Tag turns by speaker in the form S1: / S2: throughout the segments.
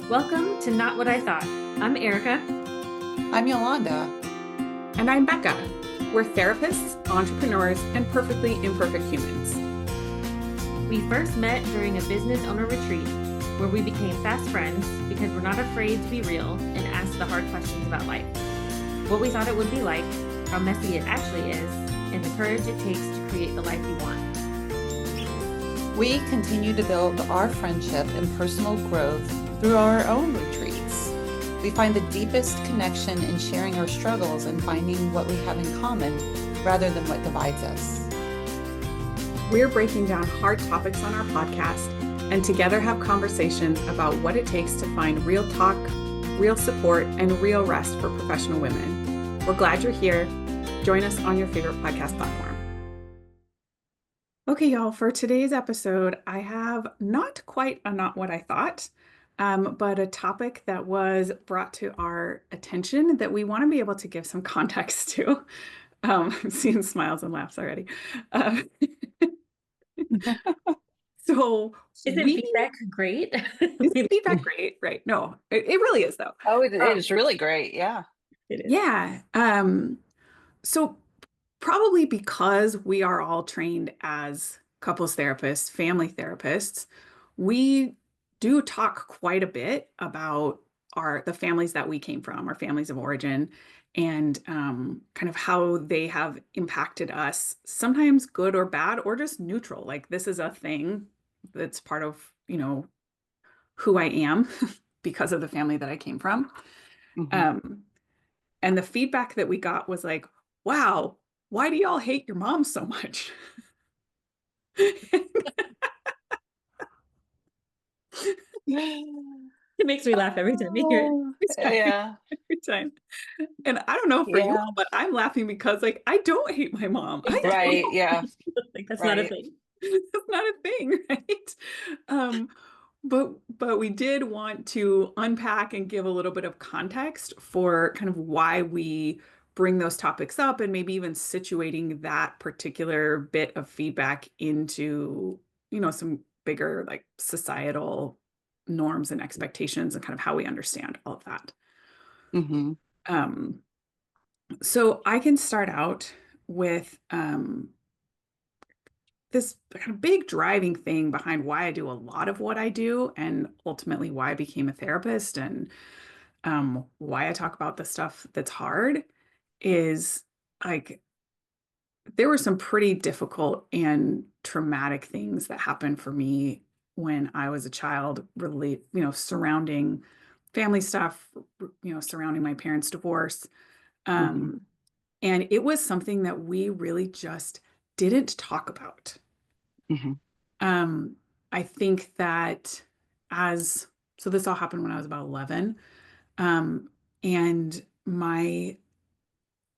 S1: Welcome to Not What I Thought. I'm Erika.
S2: I'm Yolanda.
S3: And I'm Becca. We're therapists, entrepreneurs, and perfectly imperfect humans.
S1: We first met during a business owner retreat where we became fast friends because we're not afraid to be real and ask the hard questions about life. What we thought it would be like, how messy it actually is, and the courage it takes to create the life we want.
S2: We continue to build our friendship and personal growth through our own retreats. We find the deepest connection in sharing our struggles and finding what we have in common rather than what divides us.
S3: We're breaking down hard topics on our podcast and together have conversations about what it takes to find real talk, real support, and real rest for professional women. We're glad you're here. Join us on your favorite podcast platform. Okay, y'all, for today's episode, I have not quite a Not What I Thought, but a topic that was brought to our attention that we want to be able to give some context to. I'm seeing smiles and laughs already. So
S1: Isn't feedback great?
S3: Isn't feedback great? Right. No, it really is though.
S2: Oh, it is really great. Yeah.
S1: It is.
S3: Yeah. So probably because we are all trained as couples therapists, family therapists, we do talk quite a bit about the families that we came from, our families of origin, and kind of how they have impacted us, sometimes good or bad, or just neutral. Like this is a thing that's part of, who I am because of the family that I came from.
S2: Mm-hmm.
S3: And the feedback that we got was like, wow, why do y'all hate your mom so much?
S1: It makes me laugh every time I hear it.
S2: Yeah.
S3: Every time. And I don't know for you all, but I'm laughing because like I don't hate my mom.
S2: Right. Yeah.
S1: Like that's not a
S2: Right.
S1: thing.
S3: That's not a thing, right? But we did want to unpack and give a little bit of context for kind of why we bring those topics up and maybe even situating that particular bit of feedback into, some bigger like societal norms and expectations and kind of how we understand all of that.
S2: Mm-hmm.
S3: Um, so I can start out with this kind of big driving thing behind why I do a lot of what I do and ultimately why I became a therapist and why I talk about the stuff that's hard is like there were some pretty difficult and traumatic things that happened for me when I was a child, really, surrounding family stuff, surrounding my parents' divorce.
S2: Mm-hmm.
S3: Um, and it was something that we really just didn't talk about.
S2: Mm-hmm.
S3: Um, I think that as so this all happened when I was about 11. And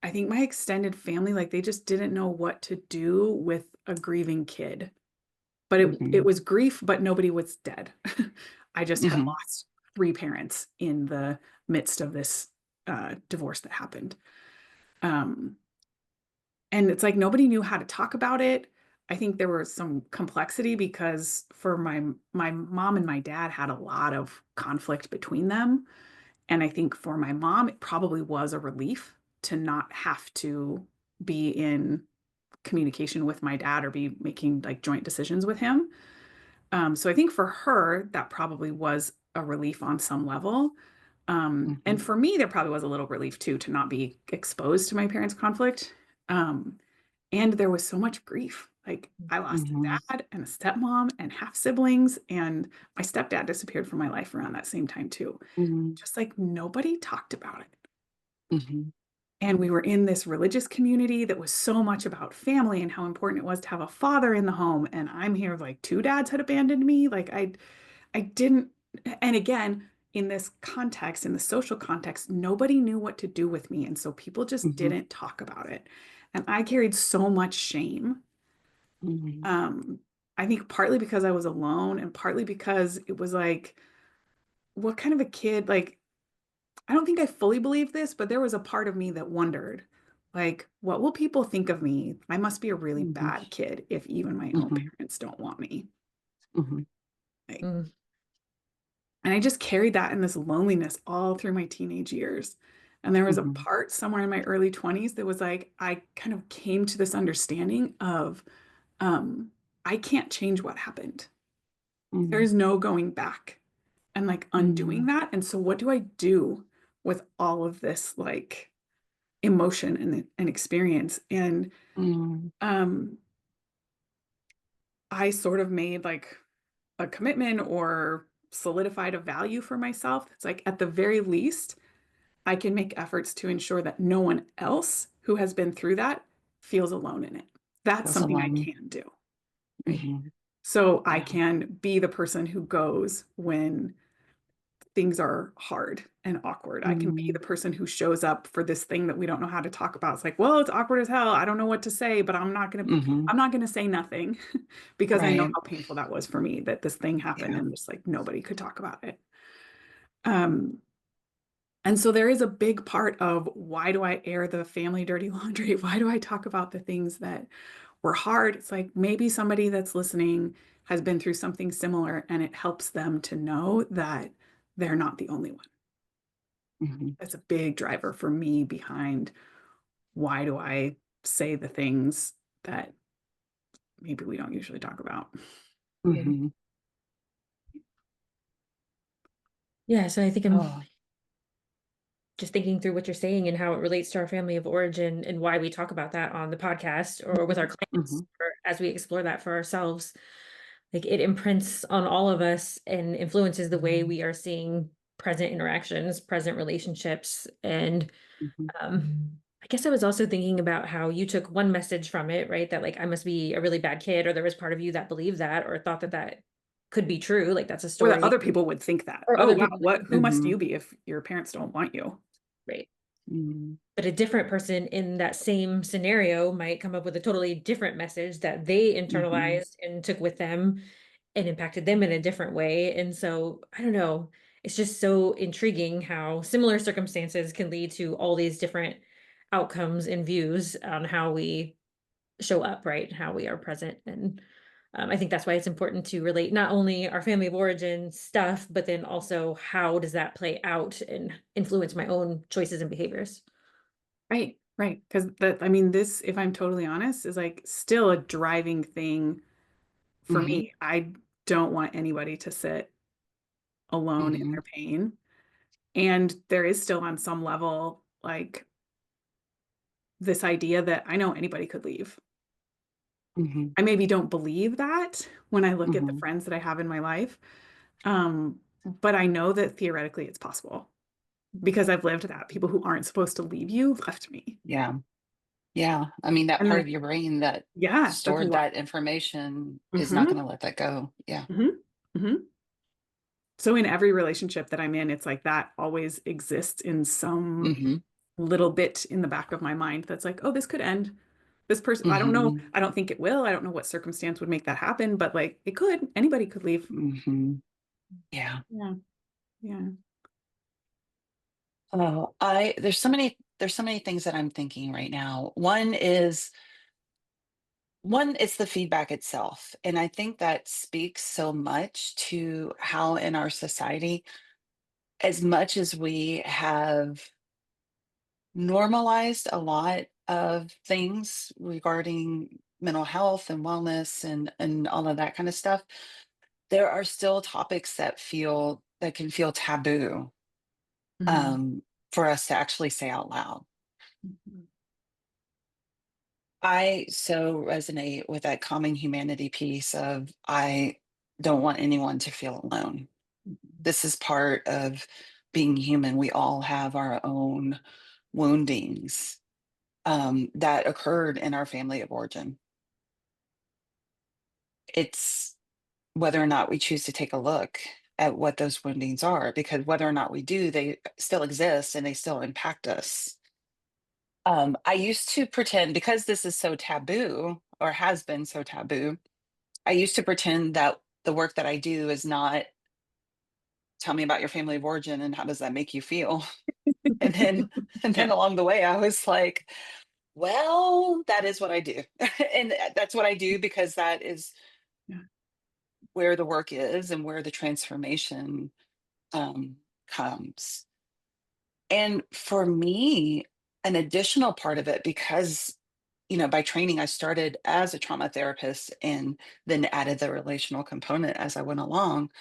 S3: I think my extended family, like they just didn't know what to do with a grieving kid. But it
S2: Mm-hmm.
S3: was grief, but nobody was dead. I just had
S2: Mm-hmm.
S3: lost three parents in the midst of this divorce that happened. Um, and it's like nobody knew how to talk about it. I think there was some complexity because for my mom and my dad had a lot of conflict between them. And I think for my mom, it probably was a relief to not have to be in communication with my dad or be making like joint decisions with him. So I think for her, that probably was a relief on some level.
S2: Mm-hmm.
S3: And for me, there probably was a little relief too to not be exposed to my parents' conflict. Um, and there was so much grief. Like I lost a
S2: Mm-hmm.
S3: dad and a stepmom and half siblings, and my stepdad disappeared from my life around that same time too.
S2: Mm-hmm.
S3: Just like nobody talked about it.
S2: Mm-hmm.
S3: And we were in this religious community that was so much about family and how important it was to have a father in the home. And I'm here like two dads had abandoned me. Like I didn't, and again, in this context, in the social context, nobody knew what to do with me. And so people just
S2: Mm-hmm.
S3: didn't talk about it. And I carried so much shame.
S2: Mm-hmm.
S3: Um, I think partly because I was alone and partly because it was like, what kind of a kid, like, I don't think I fully believe this, but there was a part of me that wondered, like, what will people think of me? I must be a really
S2: Mm-hmm.
S3: bad kid if even my own
S2: Mm-hmm.
S3: parents don't want me.
S2: Mm-hmm.
S3: Like,
S1: Mm.
S3: And I just carried that in this loneliness all through my teenage years. And there was a
S2: Mhm.
S3: part somewhere in my early 20s that was like, I kind of came to this understanding of um, I can't change what happened. There
S2: Mhm.
S3: is no going back and like undoing
S2: Mhm.
S3: that. And so what do I do with all of this like emotion and experience? And
S2: Mhm.
S3: um, I sort of made like a commitment or solidified a value for myself. It's like at the very least, I can make efforts to ensure that no one else who has been through that feels alone in it. That's
S2: Feels
S3: something I
S2: alone.
S3: can do, right?
S2: Mhm.
S3: So I
S2: Yeah.
S3: can be the person who goes when things are hard and awkward. I can be the
S2: Mhm.
S3: person who shows up for this thing that we don't know how to talk about. It's like, well, it's awkward as hell. I don't know what to say, but
S2: Mhm.
S3: I'm not gonna say nothing because I know
S2: Right.
S3: how painful that was for me that this thing happened
S2: Yeah.
S3: and just like nobody could talk about it. Um, and so there is a big part of why do I air the family dirty laundry? Why do I talk about the things that were hard? It's like maybe somebody that's listening has been through something similar and it helps them to know that they're not the only one.
S2: Mhm.
S3: That's a big driver for me behind why do I say the things that maybe we don't usually talk about.
S1: Yeah.
S2: Mhm.
S1: Yeah, so I think I'm
S2: Oh.
S1: just thinking through what you're saying and how it relates to our family of origin and why we talk about that on the podcast or with our clients
S2: Mhm.
S1: or as we explore that for ourselves. Like it imprints on all of us and influences the way we are seeing present interactions, present relationships. And
S2: Mhm.
S1: I guess I was also thinking about how you took one message from it, right? That like I must be a really bad kid, or there was part of you that believed that or thought that that could be true. Like that's a
S3: Or that
S1: story,
S3: other people would think that.
S1: or
S3: Oh,
S1: other
S3: wow,
S1: people would
S3: what
S1: think
S3: who
S1: that,
S3: must you
S2: Mhm.
S3: be if your parents don't want you?
S1: right?
S2: Mhm.
S1: But a different person in that same scenario might come up with a totally different message that they
S2: Mhm.
S1: internalized and took with them and impacted them in a different way. And so, I don't know, it's just so intriguing how similar circumstances can lead to all these different outcomes and views on how we show up, right? How we are present. And I think that's why it's important to relate not only our family of origin stuff, but then also how does that play out and influence my own choices and behaviors.
S3: Right, right. Because that, I mean, this, if I'm totally honest, is like still a driving thing for
S2: Mhm.
S3: me. I don't want anybody to sit alone in
S2: Mhm.
S3: their pain. And there is still on some level like this idea that I know anybody could leave.
S2: Mhm.
S3: I maybe don't believe that when I look at the
S2: Mhm.
S3: friends that I have in my life. But I know that theoretically it's possible because I've lived that. People who aren't supposed to leave you left me.
S2: Yeah. Yeah. I mean, that
S3: And
S2: part
S3: like,
S2: of your brain that
S3: yeah, that's
S2: stored
S3: what.
S2: that information is not
S3: Hmm.
S2: gonna let that go. Yeah.
S3: Hmm. Hmm. So in every relationship that I'm in, it's like that always exists in some
S2: Mhm.
S3: little bit in the back of my mind that's like, oh, this could end. This person, I don't know.
S2: Mhm.
S3: I don't think it will. I don't know what circumstance would make that happen, but like it could. Anybody could leave.
S2: Mhm. Yeah.
S3: Yeah. Yeah.
S2: Oh, I there's so many things that I'm thinking right now. One is the feedback itself. And I think that speaks so much to how in our society, as much as we have normalized a lot of things regarding mental health and wellness and all of that kind of stuff, there are still topics that can feel taboo
S3: Mhm.
S2: um, for us to actually say out loud.
S3: Mhm.
S2: I so resonate with that common humanity piece of I don't want anyone to feel alone.
S3: Mhm.
S2: This is part of being human. We all have our own woundings that occurred in our family of origin. It's whether or not we choose to take a look at what those woundings are, because whether or not we do, they still exist and they still impact us. I used to pretend because this is so taboo or has been so taboo. I used to pretend that the work that I do is not tell me about your family of origin and how does that make you feel? And then and
S3: Yeah.
S2: then along the way I was like, well, that is what I do. And that's what I do because that is
S3: Yeah.
S2: where the work is and where the transformation. um, comes. And for me, an additional part of it, because, by training, I started as a trauma therapist and then added the relational component as I went along.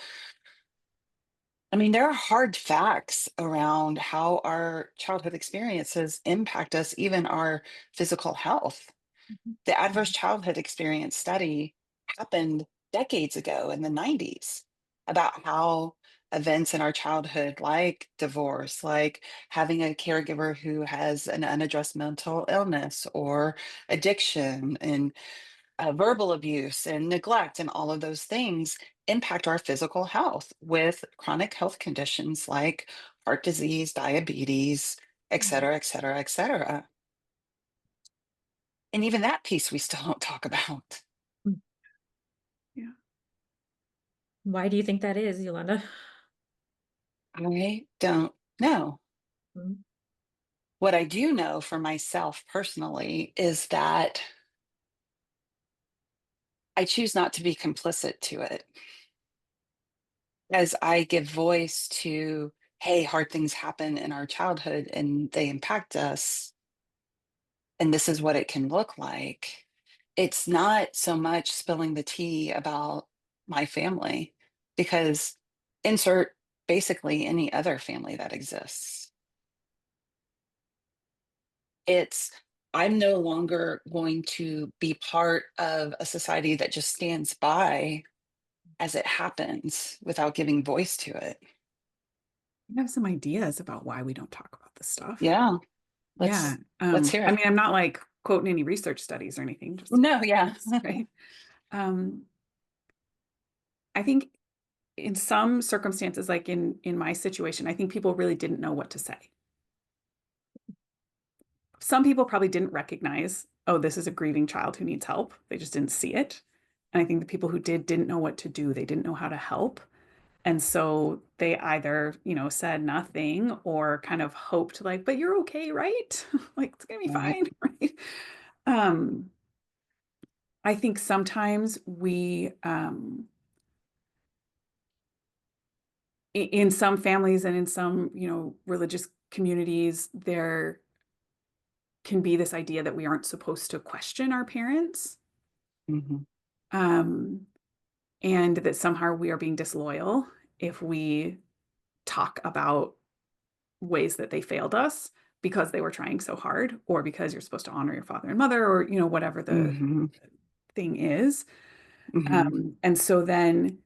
S2: I mean, there are hard facts around how our childhood experiences impact us, even our physical health. The adverse childhood experience study happened decades ago in the 90s about how events in our childhood, like divorce, like having a caregiver who has an unaddressed mental illness or addiction, and verbal abuse and neglect, and all of those things impact our physical health with chronic health conditions like heart disease, diabetes, et cetera, et cetera, et cetera. And even that piece we still don't talk about.
S1: Mm.
S3: Yeah.
S1: Why do you think that is, Yolanda?
S2: I don't know.
S1: Mm.
S2: What I do know for myself personally is that I choose not to be complicit to it as I give voice to, hey, hard things happen in our childhood and they impact us, and this is what it can look like. It's not so much spilling the tea about my family, because insert basically any other family that exists. It's, I'm no longer going to be part of a society that just stands by as it happens without giving voice to it.
S3: I have some ideas about why we don't talk about this stuff.
S2: Yeah,
S3: Yeah.
S2: let's hear
S3: I
S2: it.
S3: mean, I'm not like quoting any research studies or anything, just
S2: No, yeah.
S3: right. Um, I think in some circumstances, like in my situation, I think people really didn't know what to say. Some people probably didn't recognize, oh, this is a grieving child who needs help. They just didn't see it. And I think the people who didn't know what to do. They didn't know how to help. And so they either, said nothing or kind of hoped like, but you're okay, right? Like it's gonna be
S2: Right.
S3: fine, right? Um, I think sometimes in some families and in some, religious communities, there can be this idea that we aren't supposed to question our parents,
S2: Hmm.
S3: um, and that somehow we are being disloyal if we talk about ways that they failed us because they were trying so hard, or because you're supposed to honor your father and mother, or whatever the
S2: Hmm.
S3: thing is.
S2: Hmm.
S3: And so then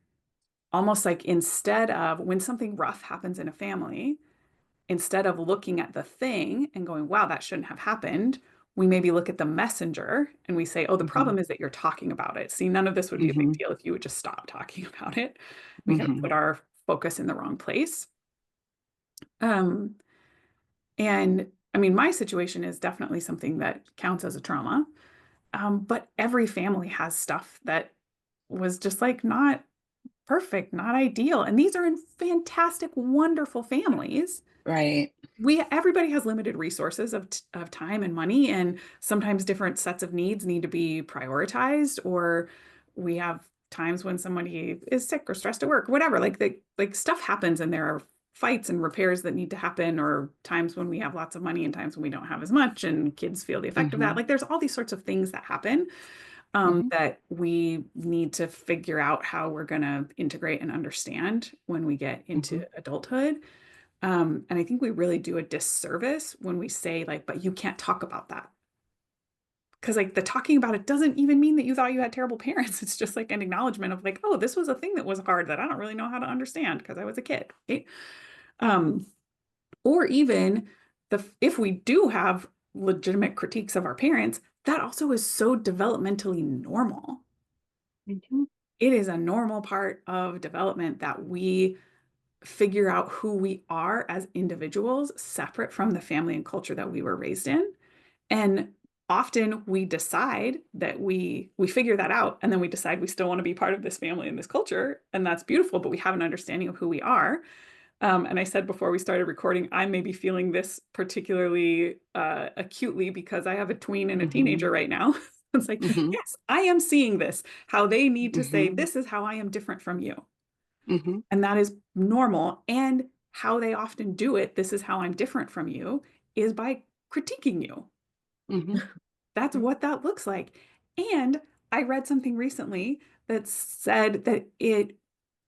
S3: almost like instead of when something rough happens in a family, instead of looking at the thing and going, wow, that shouldn't have happened, we maybe look at the messenger and we say, oh, the
S2: Hmm.
S3: problem is that you're talking about it. See, none of this would be a big
S2: Hmm.
S3: deal if you would just stop talking about it. We kind of
S2: Hmm.
S3: put our focus in the wrong place. Um, and I mean, my situation is definitely something that counts as a trauma. But every family has stuff that was just like not perfect, not ideal. And these are in fantastic, wonderful families.
S2: Right.
S3: Everybody has limited resources of time and money, and sometimes different sets of needs need to be prioritized, or we have times when somebody is sick or stressed at work, whatever. Like stuff happens, and there are fights and repairs that need to happen, or times when we have lots of money and times when we don't have as much, and kids feel the effect of that.
S2: Hmm.
S3: Like there's all these sorts of things that happen,
S2: Hmm.
S3: that we need to figure out how we're going to integrate and understand when we get
S2: Hmm.
S3: into adulthood. And I think we really do a disservice when we say, like, but you can't talk about that. Because, like, the talking about it doesn't even mean that you thought you had terrible parents. It's just like an acknowledgement of, like, oh, this was a thing that was hard that I don't really know how to understand because I was a kid. Right? Um, or even if we do have legitimate critiques of our parents, that also is so developmentally normal.
S2: Hmm.
S3: It is a normal part of development that we figure out who we are as individuals separate from the family and culture that we were raised in. And often we decide that we figure that out, and then we decide we still want to be part of this family and this culture, and that's beautiful, but we have an understanding of who we are. And I said before we started recording, I may be feeling this particularly acutely because I have a tween and a
S2: Hmm.
S3: teenager right now. It's like,
S2: Hmm.
S3: yes, I am seeing this, how they need to say,
S2: Hmm.
S3: this is how I am different from you.
S4: Mhm.
S3: And that is normal. And how they often do it, this is how I'm different from you, is by critiquing you.
S4: Mhm.
S3: That's what that looks like. And I read something recently that said that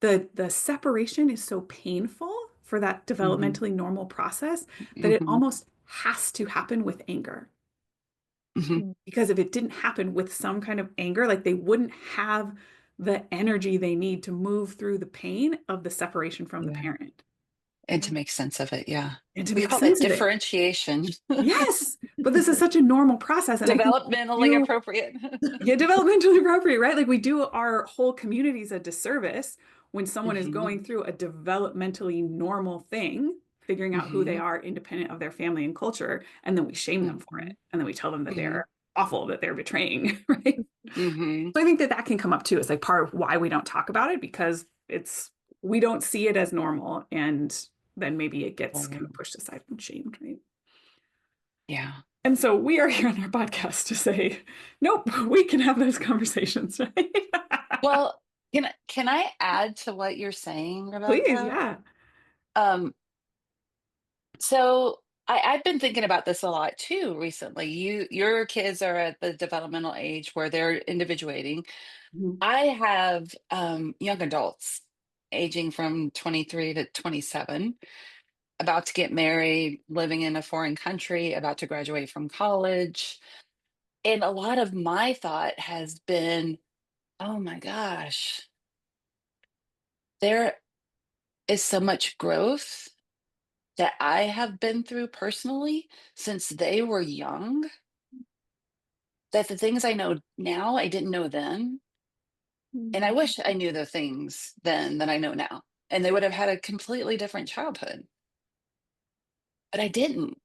S3: the separation is so painful for that
S4: Mhm.
S3: developmentally normal process that it
S4: Mhm.
S3: almost has to happen with anger.
S4: Mhm.
S3: Because if it didn't happen with some kind of anger, like they wouldn't have the energy they need to move through the pain of the separation from the
S4: Yeah.
S3: parent
S4: And to make sense of it, yeah.
S3: and to
S4: We
S3: make
S4: call that
S3: sense of it.
S4: differentiation.
S3: Yes, but this is such a normal process. And I think
S4: Developmentally
S3: you
S4: appropriate.
S3: yeah, developmentally appropriate, right? Like we do our whole communities a disservice when someone is
S4: Mhm.
S3: going through a developmentally normal thing, figuring out who they
S4: Mhm.
S3: are independent of their family and culture, and then we shame them for it.
S4: Mhm.
S3: And then we tell them that
S4: Mhm.
S3: they're awful, that they're betraying, right?
S4: Mhm.
S3: So I think that that can come up too. It's like part of why we don't talk about it because we don't see it as normal. And then maybe it gets kind
S4: Right.
S3: of pushed aside and shamed, right?
S4: Yeah.
S3: And so we are here on our podcast to say, nope, we can have those conversations, right?
S4: Well, can I add to what you're saying,
S3: Please,
S4: Rebecca?
S3: yeah.
S4: Um, so I've been thinking about this a lot too recently. Your kids are at the developmental age where they're individuating.
S3: Mhm.
S4: I have young adults aging from 23 to 27, about to get married, living in a foreign country, about to graduate from college. And a lot of my thought has been, oh my gosh, there is so much growth that I have been through personally since they were young, that the things I know now I didn't know then. And I wish I knew the things then that I know now. And they would have had a completely different childhood, but I didn't.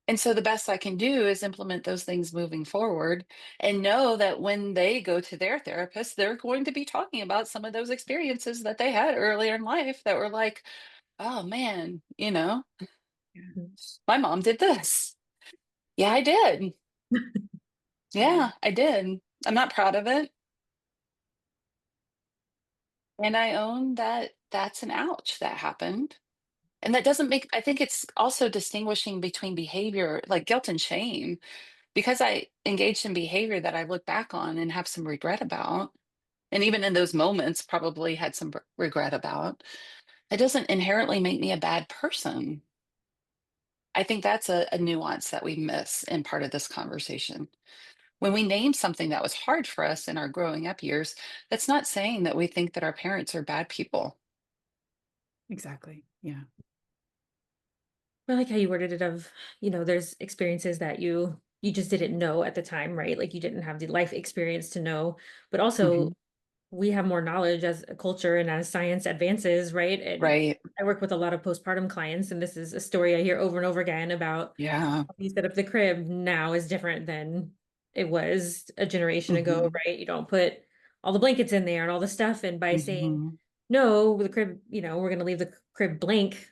S4: And so the best I can do is implement those things moving forward and know that when they go to their therapist, they're going to be talking about some of those experiences that they had earlier in life that were like, oh man,
S1: Mhm.
S4: my mom did this. Yeah, I did.
S3: Yeah.
S4: Yeah, I did. I'm not proud of it. And I own that that's an ouch that happened. And that doesn't make, I think it's also distinguishing between behavior like guilt and shame because I engaged in behavior that I look back on and have some regret about. And even in those moments, probably had some regret about. It doesn't inherently make me a bad person. I think that's a nuance that we miss in part of this conversation. When we name something that was hard for us in our growing up years, that's not saying that we think that our parents are bad people.
S3: Exactly. Yeah.
S1: I like how you worded it of, there's experiences that you just didn't know at the time, right? Like you didn't have the life experience to know, but also
S4: Hmm.
S1: we have more knowledge as a culture and as science advances, right? And
S4: Right.
S1: I work with a lot of postpartum clients, and this is a story I hear over and over again about
S4: Yeah.
S1: how you set up the crib now is different than it was a generation ago,
S4: Hmm.
S1: right? You don't put all the blankets in there and all the stuff. And by saying,
S4: Hmm.
S1: no, the crib, we're going to leave the crib blank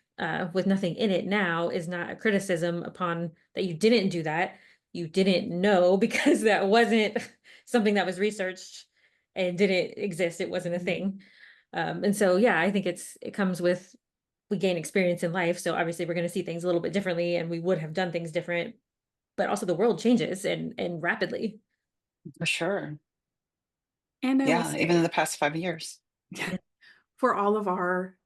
S1: with nothing in it now is not a criticism upon that you didn't do that. You didn't know because that wasn't something that was researched and didn't exist. It wasn't a thing. And so, yeah, I think it comes with we gain experience in life. So obviously we're going to see things a little bit differently and we would have done things different, but also the world changes and rapidly.
S4: For sure.
S3: And I will
S4: Yeah. Even in
S3: say,
S4: the past 5 years.
S3: yeah,
S1: Yeah.
S3: for all of our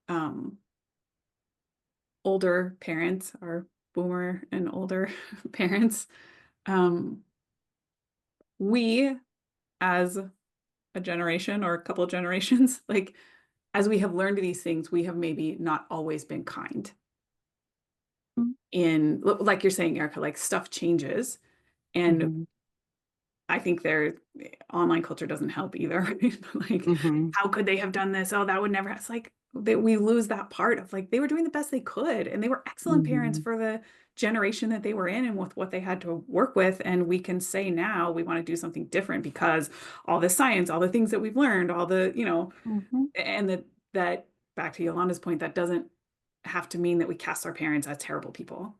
S3: older parents, our boomer and older parents, um, we as a generation or a couple of generations, like as we have learned these things, we have maybe not always been kind in, like you're saying, Erica, like stuff changes. And
S4: Hmm.
S3: I think their online culture doesn't help either. Right? Like,
S4: Hmm.
S3: how could they have done this? Oh, that would never. It's like that we lose that part of like they were doing the best they could, and they were excellent parents
S4: Hmm.
S3: for the generation that they were in and with what they had to work with. And we can say now we want to do something different because all the science, all the things that we've learned, all the
S4: Hmm.
S3: and that back to Yolanda's point, that doesn't have to mean that we cast our parents as terrible people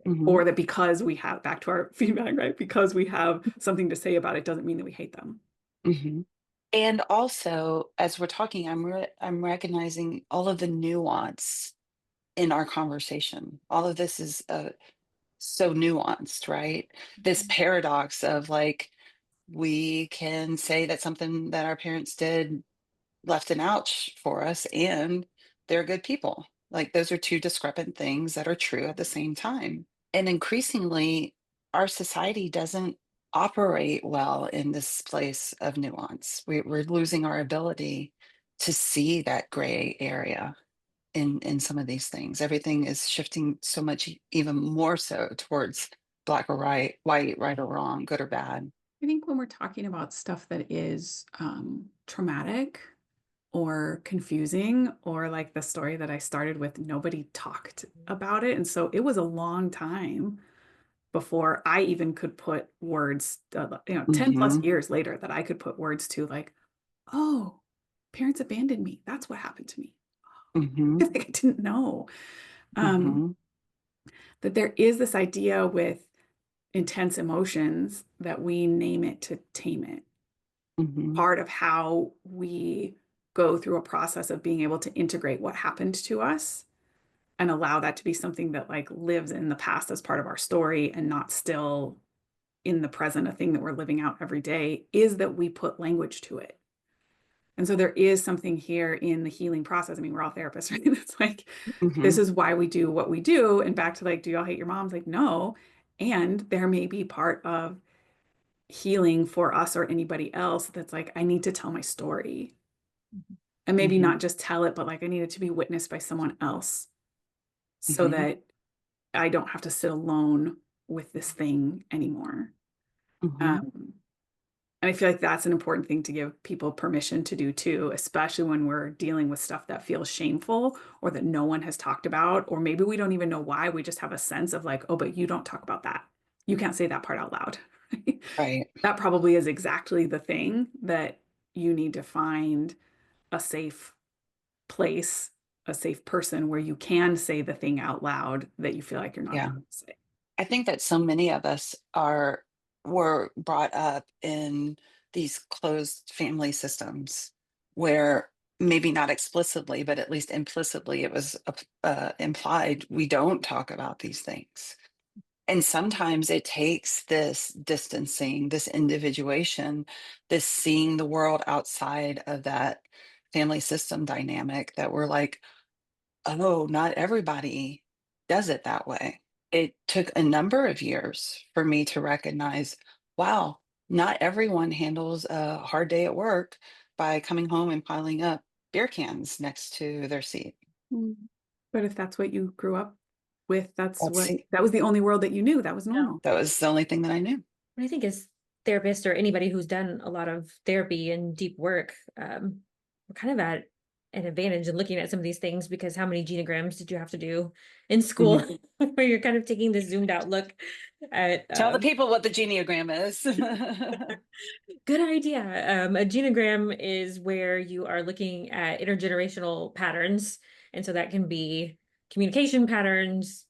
S4: Hmm.
S3: or that because we have back to our feedback, right? Because we have something to say about it doesn't mean that we hate them.
S4: Hmm. And also, as we're talking, I'm recognizing all of the nuance in our conversation. All of this is so nuanced, right? This paradox of like, we can say that something that our parents did left an ouch for us, and they're good people. Like, those are two discrepant things that are true at the same time. And increasingly, our society doesn't operate well in this place of nuance. We're losing our ability to see that gray area in some of these things. Everything is shifting so much, even more so towards black or white, right or wrong, good or bad.
S3: I think when we're talking about stuff that is traumatic or confusing, or like the story that I started with, nobody talked about it. And so it was a long time before I even could put words, 10 plus
S4: Hmm.
S3: years later, that I could put words to, like, oh, parents abandoned me. That's what happened to me.
S4: Hmm.
S3: I think I didn't know. Um,
S4: Hmm.
S3: that there is this idea with intense emotions that we name it to tame it.
S4: Hmm.
S3: Part of how we go through a process of being able to integrate what happened to us and allow that to be something that like lives in the past as part of our story and not still in the present, a thing that we're living out every day, is that we put language to it. And so there is something here in the healing process. I mean, we're all therapists, right? It's like,
S4: Hmm.
S3: this is why we do what we do. And back to like, do y'all hate your moms? Like, no. And there may be part of healing for us or anybody else that's like, I need to tell my story. And maybe
S4: Hmm.
S3: not just tell it, but like, I need it to be witnessed by someone else so
S4: Hmm.
S3: that I don't have to sit alone with this thing anymore.
S4: Hmm.
S3: Um, And I feel like that's an important thing to give people permission to do too, especially when we're dealing with stuff that feels shameful or that no one has talked about, or maybe we don't even know why. We just have a sense of like, oh, but you don't talk about that. You can't say that part out loud.
S4: Right.
S3: That probably is exactly the thing that you need to find a safe place, a safe person where you can say the thing out loud that you feel like you're not
S4: Yeah.
S3: allowed to say.
S4: I think that so many of us were brought up in these closed family systems where maybe not explicitly, but at least implicitly it was implied we don't talk about these things. And sometimes it takes this distancing, this individuation, this seeing the world outside of that family system dynamic that we're like, oh, not everybody does it that way. It took a number of years for me to recognize, wow, not everyone handles a hard day at work by coming home and piling up beer cans next to their seat.
S3: Mm. But if that's what you grew up with,
S4: That's
S3: that was the only world that you knew. That was
S1: No.
S3: normal.
S4: that was the only thing that I knew.
S1: I think as therapists or anybody who's done a lot of therapy and deep work, we're kind of at an advantage in looking at some of these things because how many genograms did you have to do in school
S4: Mhm.
S1: where you're kind of taking this zoomed out look at
S4: Tell the people what the Geneagram is.
S1: good idea. A genogram is where you are looking at intergenerational patterns. And so that can be communication patterns,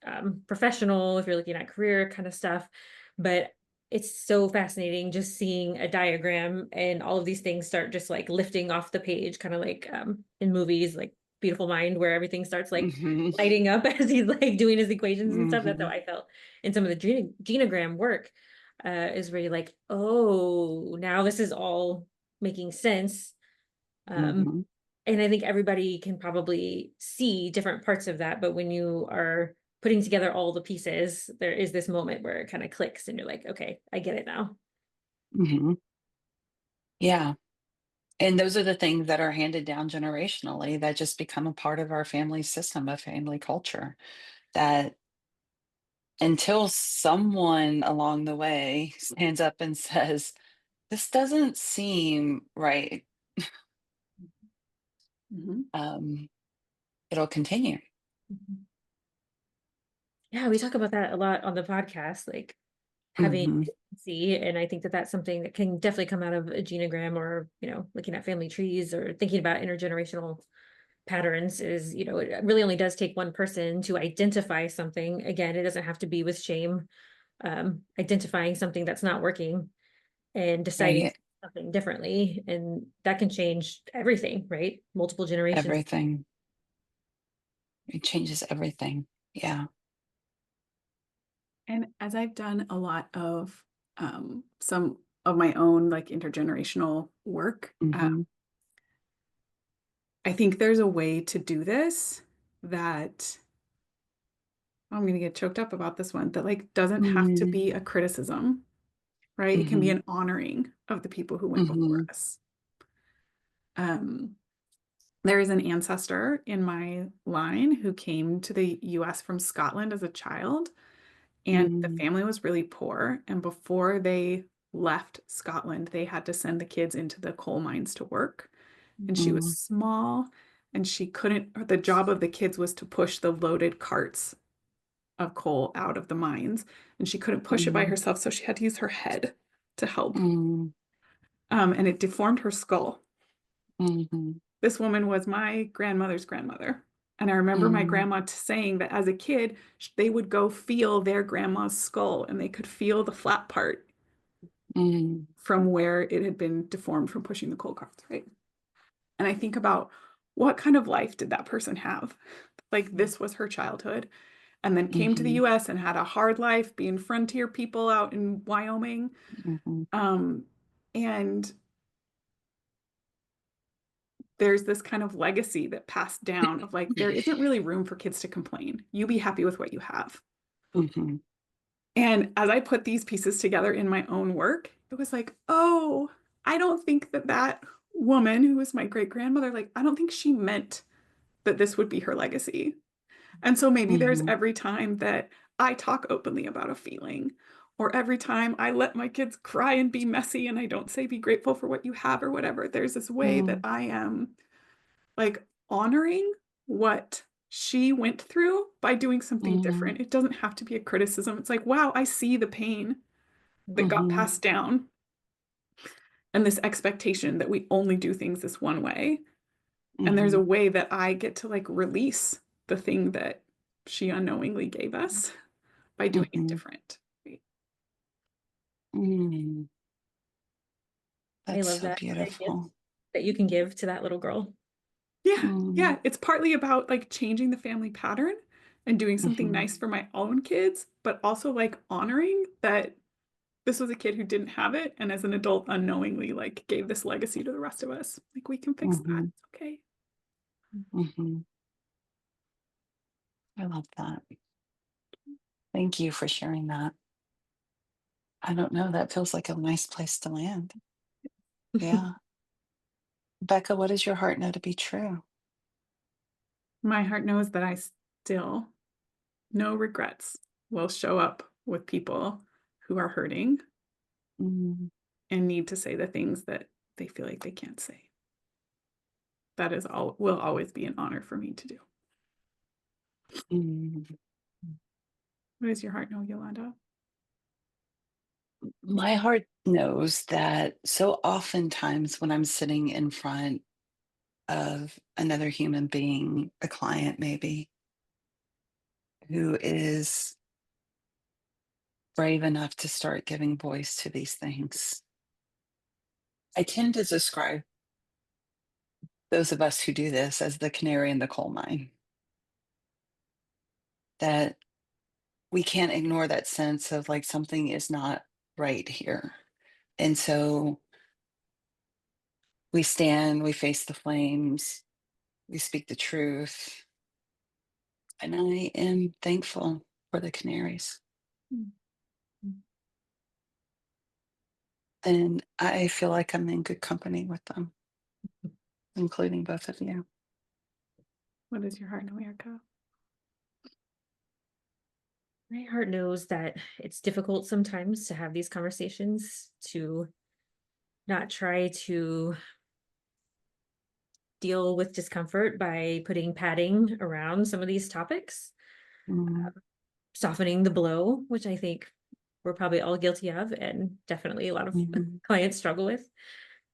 S1: professional, if you're looking at career kind of stuff. But it's so fascinating just seeing a diagram and all of these things start just like lifting off the page, kind of like in movies like Beautiful Mind, where everything starts like
S4: Hmm.
S1: lighting up as he's like doing his equations and stuff. That's how
S4: Hmm.
S1: I felt in some of the genogram work is where you're like, oh, now this is all making sense. Um,
S4: Hmm.
S1: and I think everybody can probably see different parts of that, but when you are putting together all the pieces, there is this moment where it kind of clicks and you're like, okay, I get it now.
S4: Hmm. Yeah. And those are the things that are handed down generationally that just become a part of our family system, of family culture. That until someone along the way stands up and says, this doesn't seem right,
S3: Mhm.
S4: um, it'll continue.
S1: Mhm. Yeah, we talk about that a lot on the podcast, like having
S4: Hmm.
S1: see, and I think that that's something that can definitely come out of a genogram or, looking at family trees or thinking about intergenerational patterns is, it really only does take one person to identify something. Again, it doesn't have to be with shame, identifying something that's not working and deciding
S4: Right.
S1: to something differently, and that can change everything, right? Multiple generations.
S4: Everything. It changes everything. Yeah.
S3: And as I've done a lot of some of my own like intergenerational work,
S4: Mm-hmm.
S3: I think there's a way to do this that I'm going to get choked up about this one, that like doesn't have to
S4: Mm-hmm.
S3: be a criticism, right? It can be
S4: Mm-hmm.
S3: an honoring of the people who went before
S4: Mm-hmm.
S3: us. Um, there is an ancestor in my line who came to the US from Scotland as a child, and the family was really poor. And before they left Scotland, they had to send the kids into the coal mines to work. And she was
S4: Mm-hmm.
S3: small, and she couldn't, or the job of the kids was to push the loaded carts of coal out of the mines. And she couldn't push it by
S4: Mm-hmm.
S3: herself, so she had to use her head to help.
S4: Mm-hmm.
S3: And it deformed her skull.
S4: Mm-hmm.
S3: This woman was my grandmother's grandmother. And I remember my
S4: Mm-hmm.
S3: grandma saying that as a kid, they would go feel their grandma's skull and they could feel the flat part
S4: Mm-hmm.
S3: from where it had been deformed from pushing the coal carts, right? And I think about what kind of life did that person have? Like, this was her childhood, and then came to the
S4: Mm-hmm.
S3: US and had a hard life being frontier people out in Wyoming.
S4: Mm-hmm.
S3: And there's this kind of legacy that passed down of like, there isn't really room for kids to complain. You be happy with what you have.
S4: Mm-hmm.
S3: And as I put these pieces together in my own work, it was like, oh, I don't think that that woman who was my great grandmother, like, I don't think she meant that this would be her legacy. And so maybe there's
S4: Mm-hmm.
S3: every time that I talk openly about a feeling, or every time I let my kids cry and be messy and I don't say be grateful for what you have or whatever, there's this way that I am like honoring what she went through by doing something
S4: Mm-hmm.
S3: different. It doesn't have to be a criticism. It's like, wow, I see the pain that got
S4: Mm-hmm.
S3: passed down and this expectation that we only do things this one way. And there's
S4: Mm-hmm.
S3: a way that I get to like release the thing that she unknowingly gave us by doing it
S4: Mm-hmm.
S3: different. Right?
S4: Mm-hmm.
S1: I
S4: That's
S1: love
S4: so
S1: that. What a gift
S4: beautiful.
S1: that you can give to that little girl.
S3: Yeah,
S4: Mm-hmm.
S3: yeah. It's partly about like changing the family pattern and doing something
S4: Mm-hmm.
S3: nice for my own kids, but also like honoring that this was a kid who didn't have it, and as an adult unknowingly like gave this legacy to the rest of us. Like, we can fix that.
S4: Mm-hmm.
S3: It's okay.
S4: Mm-hmm. I love that. Thank you for sharing that. I don't know. That feels like a nice place to land. Yeah. Becca, what does your heart know to be true?
S3: My heart knows that I still, no regrets, will show up with people who are hurting
S4: Mm,
S3: and need to say the things that they feel like they can't say. That is all, will always be an honor for me to do.
S4: mm.
S3: What does your heart know, Yolanda?
S4: My heart knows that so oftentimes when I'm sitting in front of another human being, a client maybe, who is brave enough to start giving voice to these things, I tend to describe those of us who do this as the canary in the coal mine. That we can't ignore that sense of like something is not right here. And so we stand, we face the flames, we speak the truth. And I am thankful for the canaries.
S3: Mm.
S4: And I feel like I'm in good company with them, including both of you.
S3: What does your heart know, Erika?
S1: My heart knows that it's difficult sometimes to have these conversations, to not try to deal with discomfort by putting padding around some of these topics,
S4: Mm,
S1: softening the blow, which I think we're probably all guilty of, and definitely a lot of
S4: mhm,
S1: clients struggle with.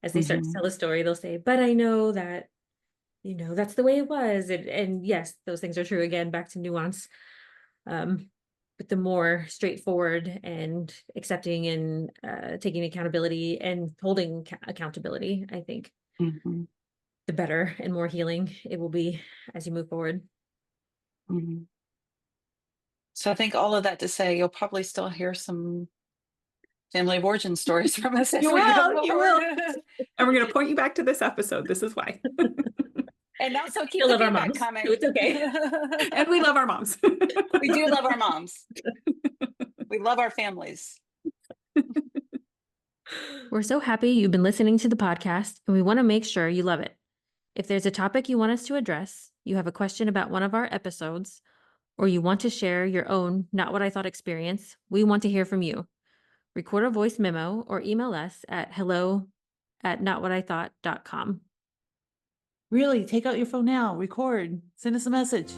S1: As they start to
S4: mhm,
S1: tell a story, they'll say, but I know that, that's the way it was. And yes, those things are true. Again, back to nuance. with the more straightforward and accepting and taking accountability and holding accountability, I think
S4: Mhm.
S1: the better and more healing it will be as you move forward.
S4: Mhm. So I think all of that to say, you'll probably still hear some family of origin stories from us as
S3: You
S4: we go
S3: will, you will.
S4: forward.
S3: And we're going to point you back to this episode. This is why.
S4: And also keep
S1: Still
S4: the
S1: love our
S4: feedback
S1: moms, so
S4: coming.
S1: it's okay.
S3: And we love our moms.
S4: We do love our moms. We love our families.
S1: We're so happy you've been listening to the podcast, and we want to make sure you love it. If there's a topic you want us to address, you have a question about one of our episodes, or you want to share your own Not What I Thought experience, we want to hear from you. Record a voice memo or email us at hello@notwhatithought.com.
S5: Really, take out your phone now, record, send us a message.